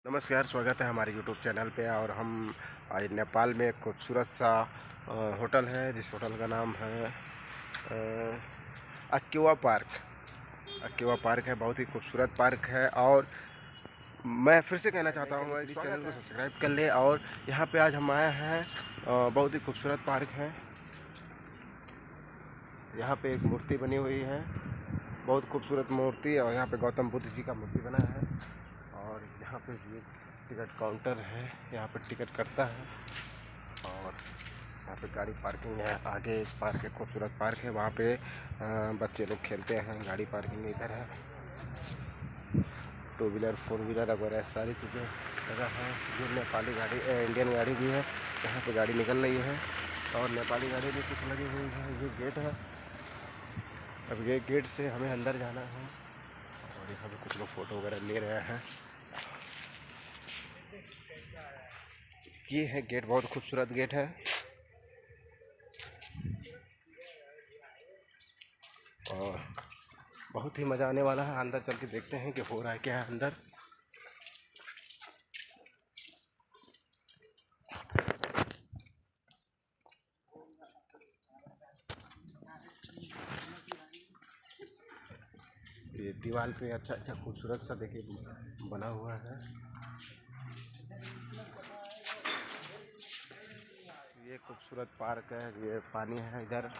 नमस्कार, स्वागत है हमारे यूट्यूब चैनल पे। और हम आज नेपाल में एक खूबसूरत सा होटल है, जिस होटल का नाम है अक्वा पार्क। अक्वा पार्क है, बहुत ही खूबसूरत पार्क है। और मैं फिर से कहना चाहता हूँ कि चैनल को सब्सक्राइब कर ले। और यहाँ पे आज हम आए हैं, बहुत ही खूबसूरत पार्क है। यहाँ पे एक मूर्ति बनी हुई है, बहुत खूबसूरत मूर्ति। और यहाँ पे गौतम बुद्ध जी का मूर्ति बना है। और यहाँ पे ये टिकट काउंटर है, यहाँ पे टिकट कटता है। और यहाँ पे गाड़ी पार्किंग है। आगे एक पार्क है, खूबसूरत पार्क है, वहाँ पे बच्चे लोग खेलते हैं। गाड़ी पार्किंग इधर है, 2 व्हीलर 4 व्हीलर वगैरह सारी चीज़ें जगह है। ये नेपाली गाड़ी, इंडियन गाड़ी भी है। यहाँ पे गाड़ी निकल रही है और नेपाली गाड़ी भी कुछ लगी हुई है। ये गेट है, अब ये गेट से हमें अंदर जाना है। और यहाँ पे कुछ लोग फ़ोटो वगैरह ले रहे हैं। ये है गेट, बहुत खूबसूरत गेट है। और बहुत ही मज़ा आने वाला है। अंदर चल के देखते हैं कि हो रहा है क्या है अंदर। ये दीवार पे अच्छा खूबसूरत सा देखिए बना हुआ है। ये खूबसूरत पार्क है, ये पानी है इधर।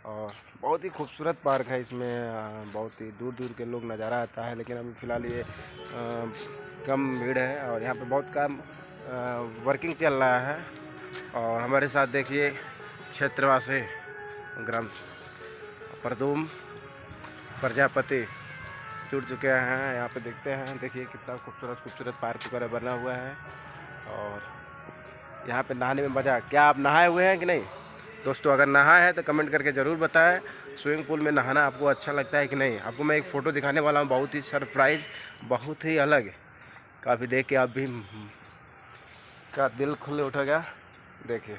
और बहुत ही खूबसूरत पार्क है। इसमें बहुत ही दूर दूर के लोग नज़ारा आता है, लेकिन अभी फ़िलहाल ये कम भीड़ है। और यहाँ पे बहुत कम वर्किंग चल रहा है। और हमारे साथ देखिए क्षेत्रवासी ग्राम प्रदुम प्रजापति जुड़ चुके हैं। यहाँ पे देखते हैं, देखिए कितना खूबसूरत पार्क वगैरह बना हुआ है। और यहाँ पे नहाने में मज़ा। क्या आप नहाए हुए हैं कि नहीं दोस्तों? अगर नहाए हैं तो कमेंट करके ज़रूर बताएं। स्विमिंग पूल में नहाना आपको अच्छा लगता है कि नहीं? आपको मैं एक फ़ोटो दिखाने वाला हूँ, बहुत ही सरप्राइज, बहुत ही अलग। काफ़ी देख के आप भी का दिल खुल उठेगा। देखिए,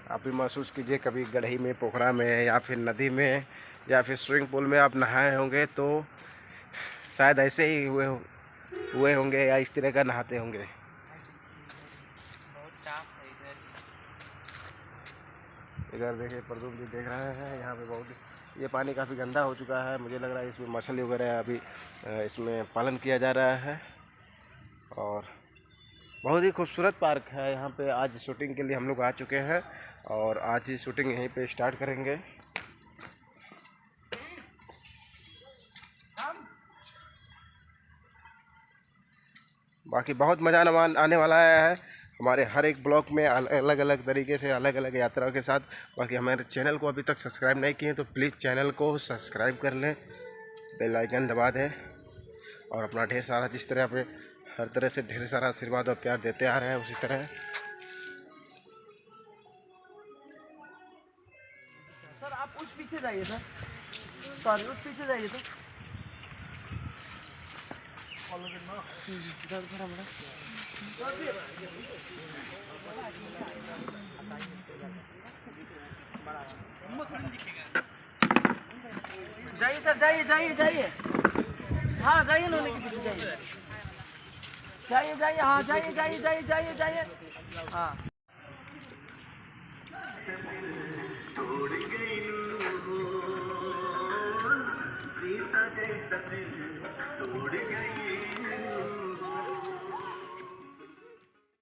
आप भी महसूस कीजिए, कभी गढ़ी में, पोखरा में, या फिर नदी में, या फिर स्विमिंग पूल में आप नहाए होंगे तो शायद ऐसे ही हुए होंगे, या इस तरह का नहाते होंगे। इधर देखिए प्रदुम जी देख रहे हैं। यहाँ पे बहुत, ये पानी काफ़ी गंदा हो चुका है। मुझे लग रहा है इसमें मछली वगैरह अभी इसमें पालन किया जा रहा है। और बहुत ही खूबसूरत पार्क है। यहाँ पे आज शूटिंग के लिए हम लोग आ चुके हैं और आज ही शूटिंग यहीं पे स्टार्ट करेंगे। बाकी बहुत मज़ा आने वाला है हमारे हर एक ब्लॉग में, अलग अलग तरीके से, अलग अलग यात्राओं के साथ। बाकी हमारे चैनल को अभी तक सब्सक्राइब नहीं किए तो प्लीज़ चैनल को सब्सक्राइब कर लें, बेल आइकन दबा दें। और अपना ढेर सारा, जिस तरह पे हर तरह से ढेर सारा आशीर्वाद और प्यार देते आ रहे हैं, उसी तरह। सर आप उस पीछे जाइए सर, सॉरी उस पीछे जाइए सर। जाइए सर, जाइए जाइए जाइए, हाँ जाइए, लोने के पीछे जाइए, जाइए जाइए, हाँ जाइए जाइए जाइए जाइए जाइए, हाँ।